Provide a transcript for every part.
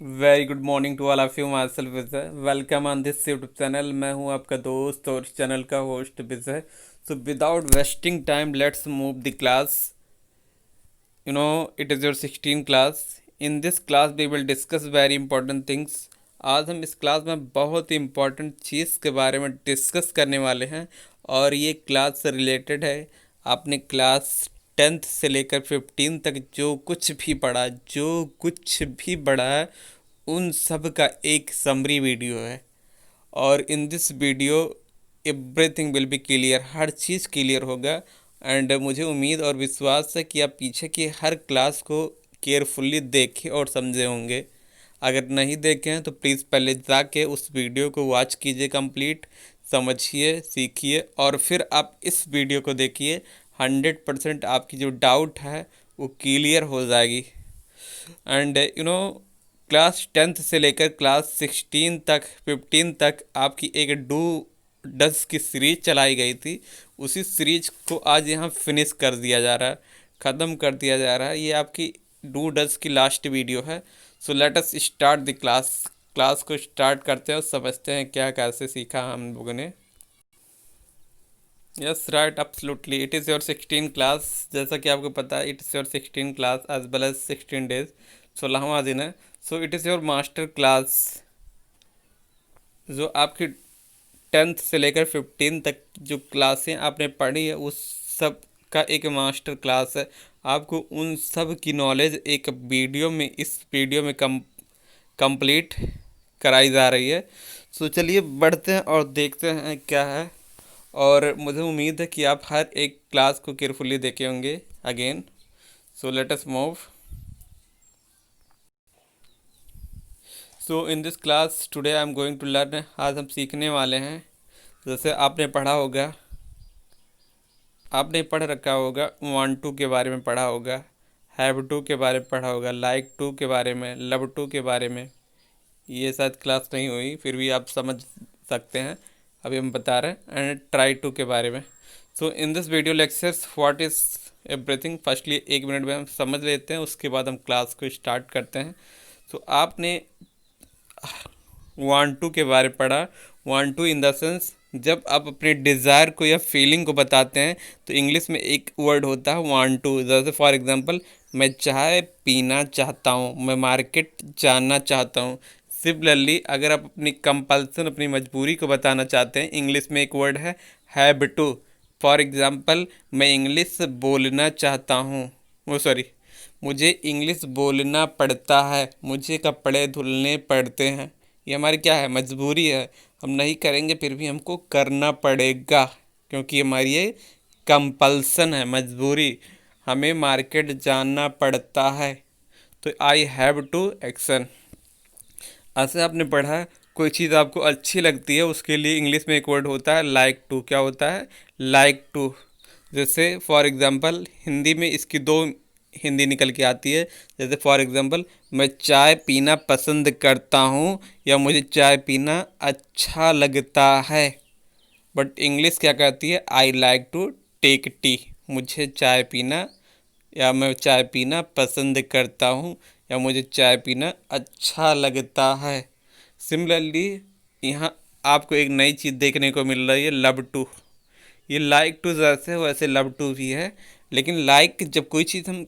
Very good morning to all of you. Myself Vijay, welcome on this YouTube channel. मैं हूं आपका दोस्त और इस चैनल का host Vijay. So without wasting time let's move the class. It is your 16 class. In this class we will discuss very important things. आज हम इस क्लास में बहुत ही इंपॉर्टेंट चीज़ के बारे में डिस्कस करने वाले हैं और ये क्लास से रिलेटेड है। आपने क्लास 10th से लेकर 15 तक जो कुछ भी पढ़ा, जो कुछ भी पढ़ा है, उन सब का एक समरी वीडियो है। और इन this video everything will be clear, her cheese clear होगा। एंड मुझे उम्मीद और विश्वास है कि आप पीछे की हर क्लास को केयरफुल्ली देखे और समझे होंगे। अगर नहीं देखे हैं तो प्लीज़ पहले जाके उस वीडियो को वॉच कीजिए, कंप्लीट समझिए, सीखिए और फिर आप इस वीडियो को देखिए। 100% आपकी जो डाउट है वो क्लियर हो जाएगी। एंड क्लास 10th से लेकर क्लास 16 तक 15 तक आपकी एक डू डस की सीरीज चलाई गई थी। उसी सीरीज को आज यहाँ फिनिश कर दिया जा रहा है, ख़त्म कर दिया जा रहा है। ये आपकी डू डस की लास्ट वीडियो है। सो let us start the class. Class को स्टार्ट करते हैं और समझते हैं क्या कैसे सीखा हम लोगों ने। Yes right, absolutely, it is your 16 class. जैसा कि आपको पता है, it is your 16 class as well as 16 days, 16वां दिन है। So it is your master class. जो आपकी 10th से लेकर 15 तक जो क्लासें आपने पढ़ी है उस सब का एक मास्टर क्लास है। आपको उन सब की नॉलेज एक वीडियो में, इस वीडियो में कंप्लीट कराई जा रही है। सो चलिए बढ़ते हैं और देखते हैं क्या है। और मुझे उम्मीद है कि आप हर एक क्लास को केयरफुली देखे होंगे again. So let us move. So in this class today I am going to learn. आज हम सीखने वाले हैं, जैसे आपने पढ़ा होगा, आपने पढ़ रखा होगा, वांट टू के बारे में पढ़ा होगा, हैव टू के बारे में पढ़ा होगा, लाइक टू के बारे में, लव टू के बारे में। ये शायद क्लास नहीं हुई, फिर भी आप समझ सकते हैं, अभी हम बता रहे हैं। एंड ट्राई टू के बारे में। So in this video lectures what is everything, firstly 1 minute में हम समझ लेते हैं, उसके बाद हम क्लास को स्टार्ट करते हैं। सो आपने वांट टू के बारे में पढ़ा। Want to in the sense, जब आप अपने डिज़ायर को या फीलिंग को बताते हैं तो इंग्लिश में एक वर्ड होता है वांट टू। जैसे फॉर एग्जांपल, मैं चाय पीना चाहता हूँ, मैं मार्केट जाना चाहता हूँ। सिमिलरली अगर आप अपनी कंपल्सन, अपनी मजबूरी को बताना चाहते हैं, इंग्लिश में एक वर्ड है हैव टू। फॉर एग्ज़ाम्पल, मैं इंग्लिश बोलना चाहता हूँ, वो सॉरी, मुझे इंग्लिश बोलना पड़ता है, मुझे कपड़े धुलने पड़ते हैं। ये हमारी क्या है, मजबूरी है। हम नहीं करेंगे फिर भी हमको करना पड़ेगा, क्योंकि हमारी ये कंपल्सन है, मजबूरी। हमें मार्केट जाना पड़ता है, तो आई हैव टू एक्शन। ऐसे आपने पढ़ा है, कोई चीज़ आपको अच्छी लगती है, उसके लिए इंग्लिश में एक वर्ड होता है लाइक टू। क्या होता है, लाइक टू। जैसे फॉर एग्ज़ाम्पल, हिंदी में इसकी दो हिंदी निकल के आती है। जैसे फॉर एग्ज़ाम्पल, मैं चाय पीना पसंद करता हूँ या मुझे चाय पीना अच्छा लगता है। बट इंग्लिश क्या कहती है, I like to take tea. मुझे चाय पीना, या मैं चाय पीना पसंद करता हूँ, या मुझे चाय पीना अच्छा लगता है। सिमिलरली यहाँ आपको एक नई चीज़ देखने को मिल रही है, लव टू। ये लाइक टू जैसे वैसे लव टू भी है, लेकिन लाइक जब कोई चीज़ हम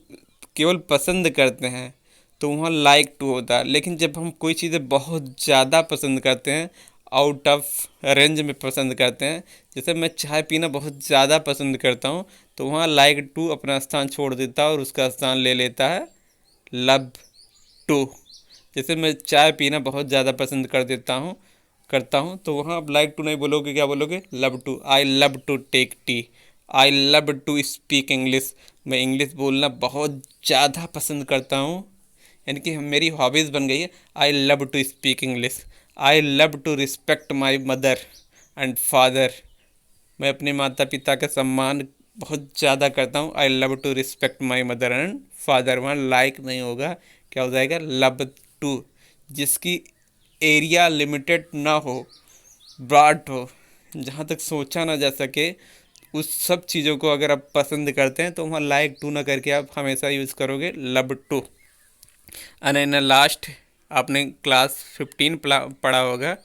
केवल पसंद करते हैं तो वहाँ लाइक टू होता है। लेकिन जब हम कोई चीज़ें बहुत ज़्यादा पसंद करते हैं, आउट ऑफ रेंज में पसंद करते हैं, जैसे मैं चाय पीना बहुत ज़्यादा पसंद करता हूँ, तो वहाँ लाइक टू अपना स्थान छोड़ देता है और उसका स्थान ले लेता है लव टू। जैसे मैं चाय पीना बहुत ज़्यादा पसंद करता हूँ, तो वहाँ आप लाइक टू नहीं बोलोगे, क्या बोलोगे, love to. I love to take tea, I love to speak English. मैं इंग्लिश बोलना बहुत ज़्यादा पसंद करता हूँ, यानी कि मेरी हॉबीज़ बन गई है। I love to speak English. I love to respect my mother and father. मैं अपने माता पिता का सम्मान बहुत ज़्यादा करता हूँ। I love to respect my mother and father. वहाँ लाइक नहीं होगा, क्या हो जाएगा, लव टू। जिसकी एरिया लिमिटेड ना हो, ब्रॉड हो, जहाँ तक सोचा ना जा सके, उस सब चीज़ों को अगर आप पसंद करते हैं तो वहाँ लाइक टू ना करके आप हमेशा यूज़ करोगे love to. And in last, आपने क्लास 15 पढ़ा होगा।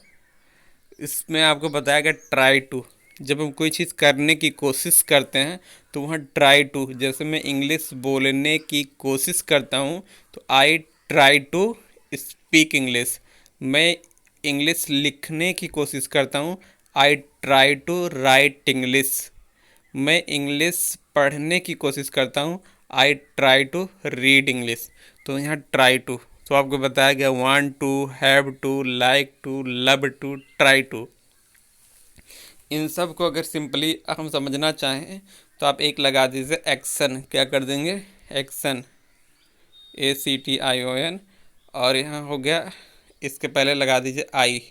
इसमें आपको बताया गया ट्राई टू। जब हम कोई चीज़ करने की कोशिश करते हैं तो वहाँ ट्राई टू, जैसे मैं इंग्लिश बोलने की कोशिश करता हूँ तो I try to speak English. मैं इंग्लिश लिखने की कोशिश करता हूँ, I try to write English. मैं इंग्लिश पढ़ने की कोशिश करता हूँ, I try to read English. तो यहाँ ट्राई टू, तो आपको बताया गया want to, have to, like to, love to, try to. इन सब को अगर सिंपली हम समझना चाहें तो आप एक लगा दीजिए एक्शन। क्या कर देंगे? Action, ACTION। और यहाँ हो गया, इसके पहले लगा दीजिए आई।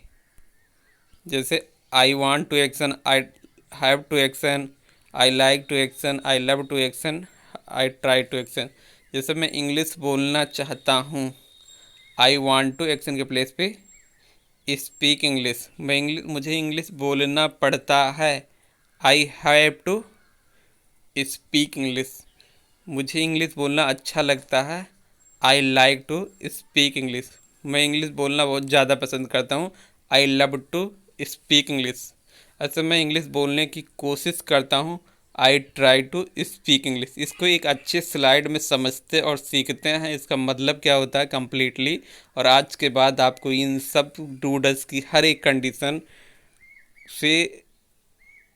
जैसे I want to action, I have to action, I like to action, I love to action, I try to action. जैसे मैं इंग्लिश बोलना चाहता हूँ, आई वांट टू एक्शन के प्लेस पे स्पीक इंग्लिश। मुझे इंग्लिश बोलना पड़ता है, I have to speak English. मुझे इंग्लिश बोलना अच्छा लगता है, I like to speak English. मैं इंग्लिश बोलना बहुत ज़्यादा पसंद करता हूँ, I love to speak English. ऐसे मैं इंग्लिश बोलने की कोशिश करता हूँ, I try to speak English. इसको एक अच्छे स्लाइड में समझते और सीखते हैं इसका मतलब क्या होता है कम्प्लीटली। और आज के बाद आपको इन सब डूडल्स की हर एक कंडीशन से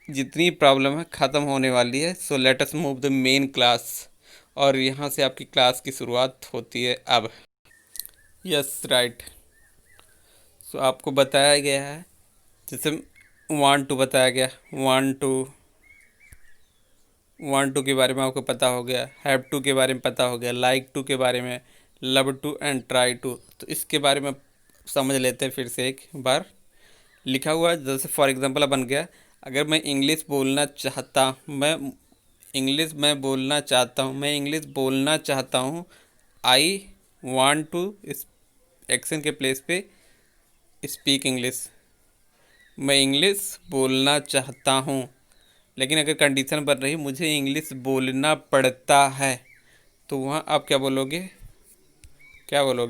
जितनी प्रॉब्लम है ख़त्म होने वाली है। सो let us move the main class. और यहाँ से आपकी क्लास की शुरुआत होती है अब। Yes right. सो आपको बताया गया है, जैसे वांट टू बताया गया, वांट टू के बारे में आपको पता हो गया, हैव टू के बारे में पता हो गया, लाइक टू के बारे में, love to and try to. तो इसके बारे में समझ लेते हैं फिर से एक बार। लिखा हुआ है, जैसे फॉर एग्जांपल अब बन गया, अगर मैं इंग्लिश बोलना चाहता, मैं इंग्लिश बोलना चाहता हूँ, आई वांट टू, इस एक्शन के प्लेस पे स्पीक इंग्लिश। मैं इंग्लिश बोलना चाहता हूँ, लेकिन अगर कंडीशन बन रही मुझे इंग्लिश बोलना पड़ता है, तो वहाँ आप क्या बोलोगे?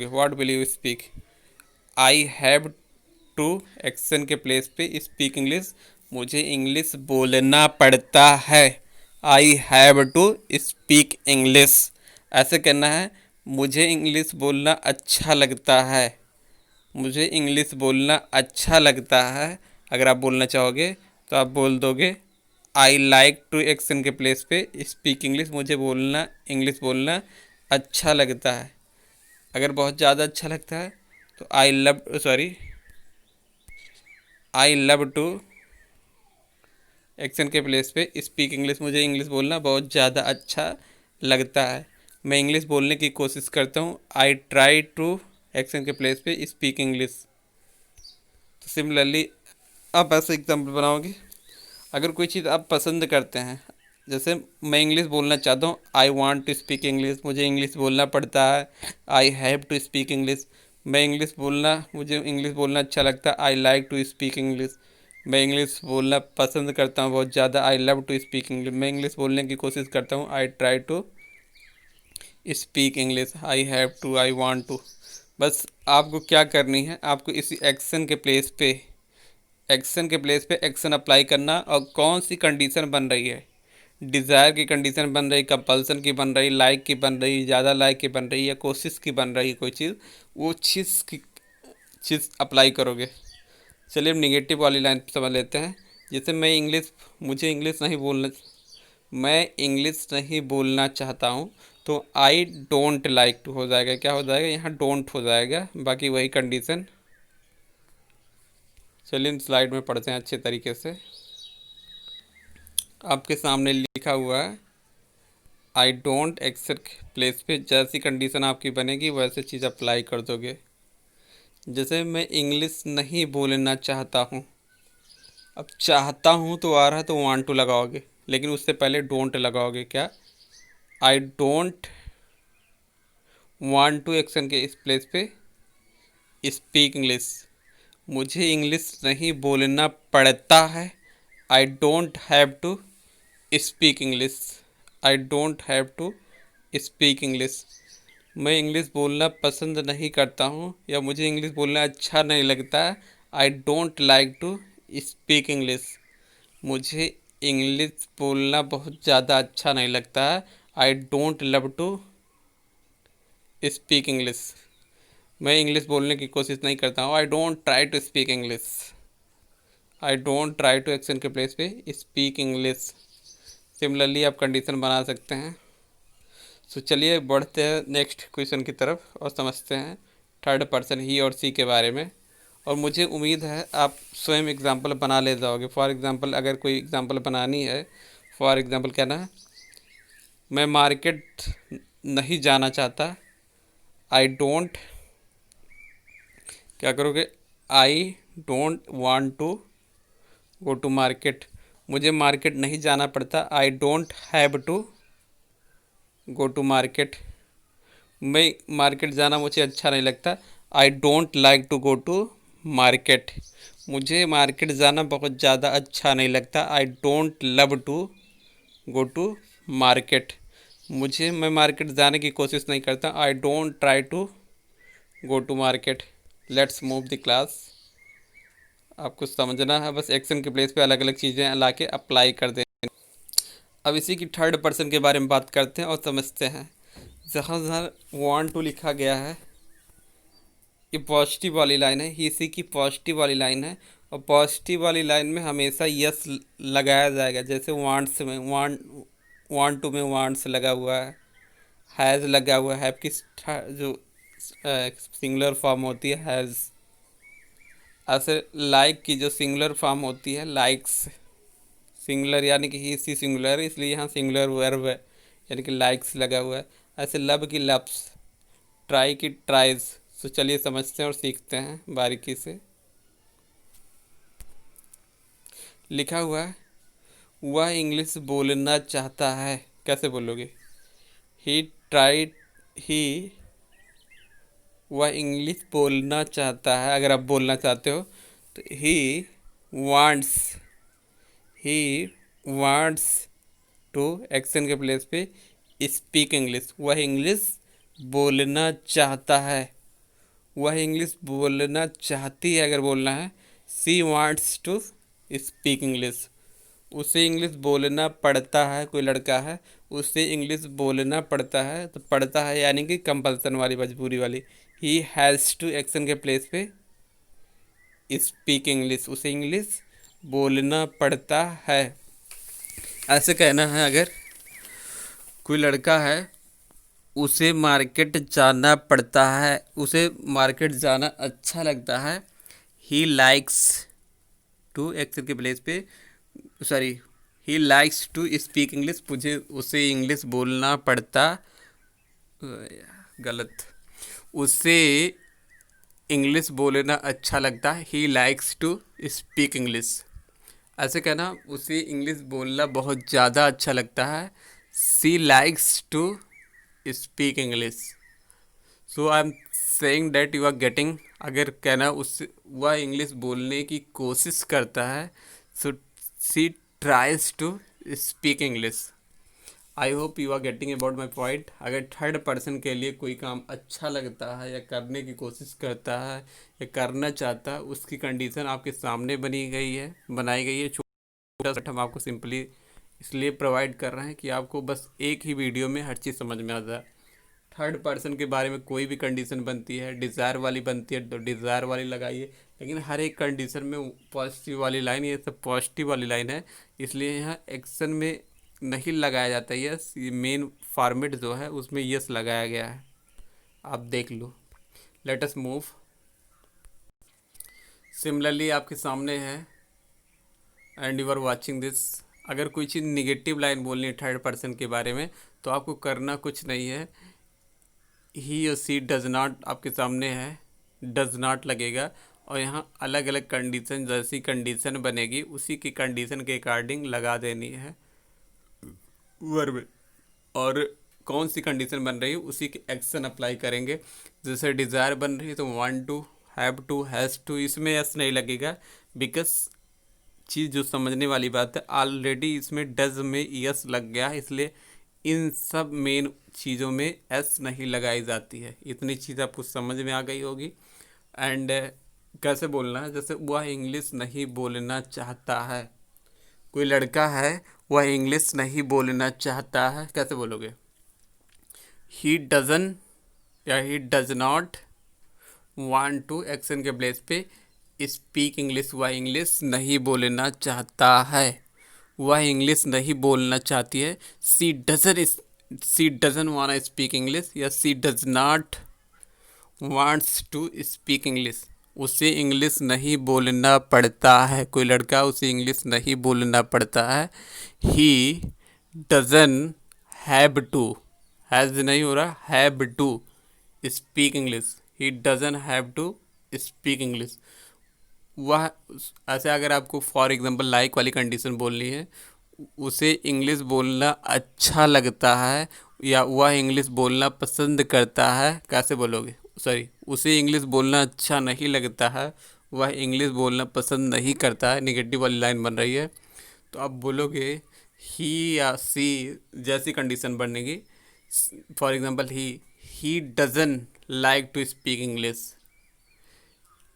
What will you speak? I have to action के प्लेस पे स्पीक इंग्लिश। मुझे इंग्लिश बोलना पड़ता है, I have to speak English. ऐसे करना है, मुझे इंग्लिश बोलना अच्छा लगता है, मुझे इंग्लिश बोलना अच्छा लगता है। अगर आप बोलना चाहोगे तो आप बोल दोगे आई लाइक टू एक्शन के प्लेस पे स्पीक इंग्लिश। मुझे इंग्लिश बोलना अच्छा लगता है। अगर बहुत ज़्यादा अच्छा लगता है तो आई लव टू एक्शन के प्लेस पे स्पीक इंग्लिश। मुझे इंग्लिश बोलना बहुत ज़्यादा अच्छा लगता है। मैं इंग्लिश बोलने की कोशिश करता हूँ, आई ट्राई टू एक्शन के प्लेस पे स्पीक इंग्लिश। तो सिमिलरली आप ऐसे एग्जाम्पल बनाओगे। अगर कोई चीज़ आप पसंद करते हैं, जैसे मैं इंग्लिश बोलना चाहता हूँ, I want to speak English. मुझे इंग्लिश बोलना पड़ता है, I have to speak English. मुझे इंग्लिश बोलना अच्छा लगता है, I like to speak English. मैं इंग्लिश बोलना पसंद करता हूँ बहुत ज़्यादा, I love to speak English. मैं इंग्लिश बोलने की कोशिश करता हूँ, I try to speak English, I have to, I want to. बस आपको क्या करनी है, आपको इसी एक्शन के प्लेस पे एक्शन अप्लाई करना। और कौन सी कंडीशन बन रही है, डिज़ायर की कंडीशन बन रही, कंपल्सन की बन रही, लाइक की बन रही, ज़्यादा लाइक की बन रही, या कोशिश की बन रही कोई चीज़, वो चीज़ अप्लाई करोगे। चलिए अब निगेटिव वाली लाइन समझ लेते हैं। जैसे मैं इंग्लिश नहीं बोलना चाहता हूँ, तो आई डोंट लाइक टू हो जाएगा। क्या हो जाएगा? यहाँ डोंट हो जाएगा, बाकी वही कंडीशन। चलिए स्लाइड में पढ़ते हैं अच्छे तरीके से। आपके सामने लिखा हुआ है, आई डोंट एक्सेप्ट प्लेस पे जैसी कंडीशन आपकी बनेगी वैसे चीज़ अप्लाई कर दोगे। जैसे मैं इंग्लिश नहीं बोलना चाहता हूँ, अब चाहता हूँ तो आ रहा है तो वांट टू लगाओगे, लेकिन उससे पहले डोंट लगाओगे। क्या? I don't want to action के इस प्लेस पे स्पीक इंग्लिश। मुझे इंग्लिश नहीं बोलना पड़ता है, I don't have to speak English. I don't have to speak English. मैं इंग्लिश बोलना पसंद नहीं करता हूँ या मुझे इंग्लिश बोलना अच्छा नहीं लगता। I don't like to speak English. मुझे इंग्लिश बोलना बहुत ज़्यादा अच्छा नहीं लगता है। I don't love to speak English. मैं इंग्लिश बोलने की कोशिश नहीं करता हूँ। I don't try to speak English. I don't try to action के प्लेस पे स्पीक इंग्लिश। सिमिलरली आप कंडीशन बना सकते हैं। सो चलिए बढ़ते हैं नेक्स्ट क्वेश्चन की तरफ और समझते हैं थर्ड पर्सन ही और सी के बारे में। और मुझे उम्मीद है आप स्वयं एग्जाम्पल बना ले जाओगे। फॉर एग्ज़ाम्पल अगर कोई एग्ज़ाम्पल बनानी है, फॉर एग्ज़ाम्पल क्या ना, मैं मार्केट नहीं जाना चाहता। आई डोंट, क्या करोगे, I don't want to go to market. मुझे मार्केट नहीं जाना पड़ता। I don't have to go to market. मैं मार्केट जाना मुझे अच्छा नहीं लगता। I don't like to go to market. मुझे मार्केट जाना बहुत ज़्यादा अच्छा नहीं लगता। I don't love to go to market. मैं मार्केट जाने की कोशिश नहीं करता। I don't try to go to market. Let's move the class. आपको समझना है, बस एक्शन के प्लेस पे अलग अलग चीज़ें ला के अप्लाई कर दें। अब इसी की थर्ड पर्सन के बारे में बात करते हैं और समझते हैं। जहाँ जहाँ वांट टू लिखा गया है, ये पॉजिटिव वाली लाइन है, ही सी की पॉजिटिव वाली लाइन है। और पॉजिटिव वाली लाइन में हमेशा यस लगाया जाएगा। जैसे वांट्स में वांट टू में वांट्स लगा हुआ है, हैज़ लगा हुआ है। हैव की जो सिंगुलर फॉर्म होती है हैज़। ऐसे लाइक की जो सिंगुलर फॉर्म होती है लाइक्स, सिंगुलर यानी कि ही सी सिंगुलर, इसलिए यहाँ सिंगुलर वर्ब है यानी कि लाइक्स लगा हुआ है। ऐसे लब की लव्स, ट्राई की ट्राइज। तो चलिए समझते हैं और सीखते हैं बारीकी से। लिखा हुआ है वह इंग्लिश बोलना चाहता है। कैसे बोलोगे? ही ट्राइड, ही, वह इंग्लिश बोलना चाहता है। अगर आप बोलना चाहते हो तो wants he wants to action के प्लेस पे स्पीक इंग्लिश। वह इंग्लिश बोलना चाहता है। वह इंग्लिश बोलना चाहती है अगर बोलना है। She wants to speak English. उसे इंग्लिश बोलना पड़ता है। कोई लड़का है, उसे इंग्लिश बोलना पड़ता है, तो पड़ता है यानी कि कंपल्सन वाली, मजबूरी वाली। ही हैज़ टू एक्शन के प्लेस पे स्पीक इंग्लिश। उसे इंग्लिश बोलना पड़ता है। ऐसे कहना है अगर कोई लड़का है, उसे मार्केट जाना पड़ता है, उसे मार्केट जाना अच्छा लगता है। ही लाइक्स टू एक्शन के प्लेस पे, sorry, he likes to speak English. मुझे उसे इंग्लिश बोलना पड़ता, गलत, उसे इंग्लिश बोलना अच्छा लगता है। He likes to speak English. ऐसे कहना उसे इंग्लिश बोलना बहुत ज़्यादा अच्छा लगता है। She likes to speak English. So I am saying that you are getting. अगर कहना उससे वह इंग्लिश बोलने की कोशिश करता है, so she tries to speak English. I hope you are getting about my point. अगर थर्ड पर्सन के लिए कोई काम अच्छा लगता है या करने की कोशिश करता है या करना चाहता है, उसकी कंडीशन आपके सामने बनाई गई है। छोटा सा हम आपको सिंपली इसलिए प्रोवाइड कर रहे हैं कि आपको बस एक ही वीडियो में हर चीज़ समझ में आ जाए। थर्ड पर्सन के बारे में कोई भी कंडीशन बनती है, डिज़ायर वाली बनती है तो डिज़ायर वाली लगाइए। लेकिन हर एक कंडीशन में पॉजिटिव वाली लाइन, ये सब पॉजिटिव वाली लाइन है, इसलिए यहाँ एक्शन में नहीं लगाया जाता यस। ये मेन फॉर्मेट जो है उसमें यस लगाया गया है। आप देख लो। Let us move. सिमिलरली आपके सामने है and you are watching this. अगर कोई चीज़ निगेटिव लाइन बोलनी है थर्ड पर्सन के बारे में, तो आपको करना कुछ नहीं है। ही और सी डज नॉट आपके सामने है, डज नॉट लगेगा और यहाँ अलग अलग कंडीशन, जैसी कंडीशन बनेगी उसी की कंडीशन के अकॉर्डिंग लगा देनी है वर्ब। और कौन सी कंडीशन बन रही है उसी के एक्शन अप्लाई करेंगे। जैसे डिज़ायर बन रही है तो want to, have to, has to, इसमें यस नहीं लगेगा। बिकॉज चीज़ जो समझने वाली बात है, ऑलरेडी इसमें डज में यस लग गया है, इसलिए इन सब मेन चीज़ों में एस नहीं लगाई जाती है। इतनी चीज़ आपको समझ में आ गई होगी। एंड कैसे बोलना है, जैसे वह इंग्लिश नहीं बोलना चाहता है, कोई लड़का है वह इंग्लिश नहीं बोलना चाहता है, कैसे बोलोगे? ही डजन या he does not want to, action के प्लेस पे स्पीक इंग्लिश, वह इंग्लिश नहीं बोलना चाहता है, वह इंग्लिश नहीं बोलना चाहती है। She doesn't want speak English या she does not wants to speak English, उसे इंग्लिश नहीं बोलना पड़ता है, कोई लड़का उसे इंग्लिश नहीं बोलना पड़ता है। He doesn't have to, has नहीं हो रहा, have to speak English, he doesn't have to speak English. वह ऐसे अगर आपको फॉर एग्जांपल लाइक वाली कंडीशन बोलनी है, उसे इंग्लिश बोलना अच्छा लगता है या वह इंग्लिश बोलना पसंद करता है, कैसे बोलोगे? सॉरी, उसे इंग्लिश बोलना अच्छा नहीं लगता है, वह इंग्लिश बोलना पसंद नहीं करता है, निगेटिव वाली लाइन बन रही है। तो आप बोलोगे ही या सी जैसी कंडीशन बनेगी। For example he doesn't like to speak English.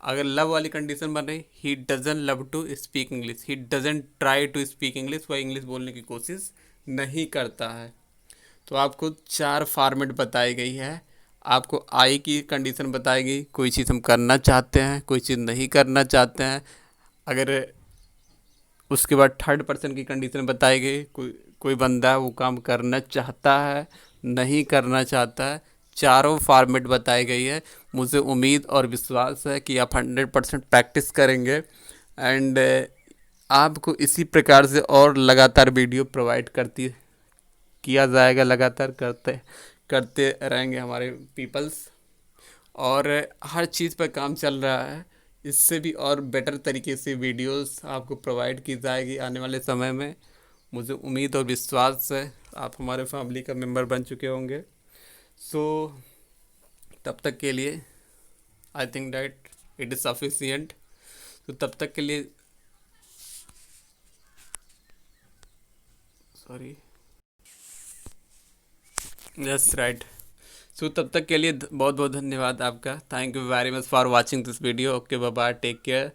अगर लव वाली कंडीशन बन रही, he doesn't love to speak English, he doesn't try to speak English, वह इंग्लिश बोलने की कोशिश नहीं करता है। तो आपको 4 फॉर्मेट बताई गई है। आपको आई की कंडीशन बताई गई, कोई चीज़ हम करना चाहते हैं, कोई चीज़ नहीं करना चाहते हैं। अगर उसके बाद थर्ड पर्सन की कंडीशन बताई गई, कोई बंदा वो काम करना चाहता है, नहीं करना चाहता है। चारों फॉर्मेट बताई गई है। मुझे उम्मीद और विश्वास है कि आप 100% प्रैक्टिस करेंगे एंड आपको इसी प्रकार से और लगातार वीडियो प्रोवाइड किया जाएगा, लगातार करते करते रहेंगे हमारे पीपल्स। और हर चीज़ पर काम चल रहा है, इससे भी और बेटर तरीके से वीडियोस आपको प्रोवाइड की जाएगी आने वाले समय में। मुझे उम्मीद और विश्वास है आप हमारे फैमिली का मेंबर बन चुके होंगे। सो तब तक के लिए I think that it is sufficient. तो तब तक के लिए सॉरी, यस राइट। सो तब तक के लिए बहुत बहुत धन्यवाद आपका। Thank you very much for watching this video. Okay, bye bye, take care.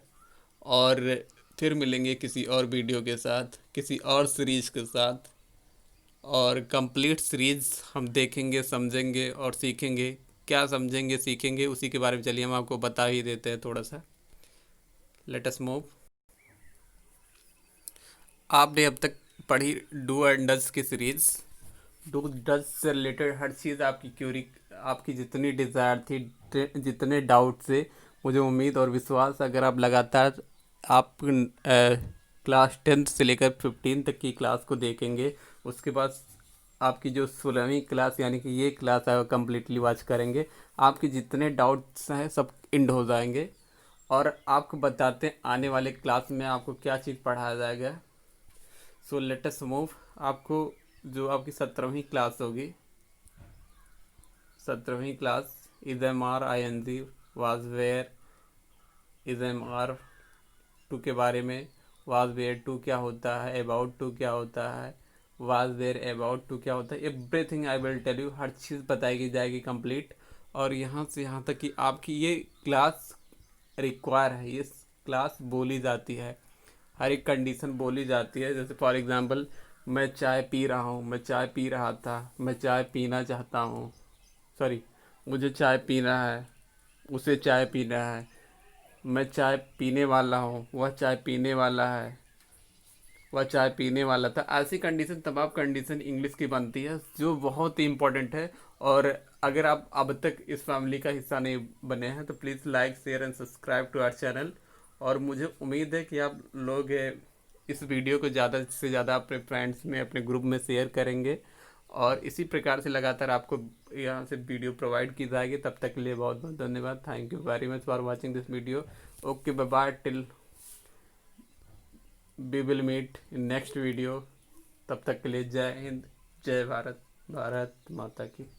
और फिर मिलेंगे किसी और वीडियो के साथ, किसी और सीरीज के साथ, और कंप्लीट सीरीज हम देखेंगे, समझेंगे और सीखेंगे। क्या समझेंगे सीखेंगे उसी के बारे में चलिए हम आपको बता ही देते हैं थोड़ा सा। Late us move. आपने अब तक पढ़ी डू एंड डज की सीरीज। डू डज से रिलेटेड हर चीज़ आपकी क्यूरी, आपकी जितनी डिज़ायर थी, जितने डाउट से, मुझे उम्मीद और विश्वास अगर आप लगातार आप क्लास 10th से लेकर 15 तक की क्लास को देखेंगे, उसके बाद आपकी जो 16वीं क्लास यानी कि ये क्लास है वो कम्प्लीटली वॉच करेंगे, आपके जितने डाउट्स हैं सब इंड हो जाएंगे। और आपको बताते हैं आने वाले क्लास में आपको क्या चीज़ पढ़ाया जाएगा। So let us move. आपको जो आपकी 17वीं क्लास होगी, 17वीं class is M R I N G was where, is M R two के बारे में, वाज वेयर टू क्या होता है, अबाउट टू क्या होता है, वाज वेयर अबाउट टू क्या होता है, everything I will tell you, हर चीज़ बताई जाएगी कंप्लीट। और यहाँ से यहाँ तक कि आपकी ये क्लास रिक्वायर है, ये क्लास बोली जाती है, हर एक कंडीशन बोली जाती है। जैसे फॉर एग्जांपल, मैं चाय पी रहा हूँ, मैं चाय पी रहा था, मैं चाय पीना चाहता हूँ, सॉरी, मुझे चाय पीना है, उसे चाय पीना है, मैं चाय पीने वाला हूँ, वह चाय पीने वाला है, वह चाय पीने वाला था। ऐसी कंडीशन, तमाम कंडीशन इंग्लिश की बनती है जो बहुत ही इंपॉर्टेंट है। और अगर आप अब तक इस फैमिली का हिस्सा नहीं बने हैं तो please like, share and subscribe to our channel. और मुझे उम्मीद है कि आप लोग इस वीडियो को ज़्यादा से ज़्यादा अपने फ्रेंड्स में, अपने ग्रुप में शेयर करेंगे और इसी प्रकार से लगातार आपको यहाँ से वीडियो प्रोवाइड की जाएगी। तब तक के लिए बहुत बहुत धन्यवाद। Thank you very much for watching this video. Okay, bye bye, till we will meet in next video. तब तक के लिए जय हिंद, जय भारत, भारत माता की।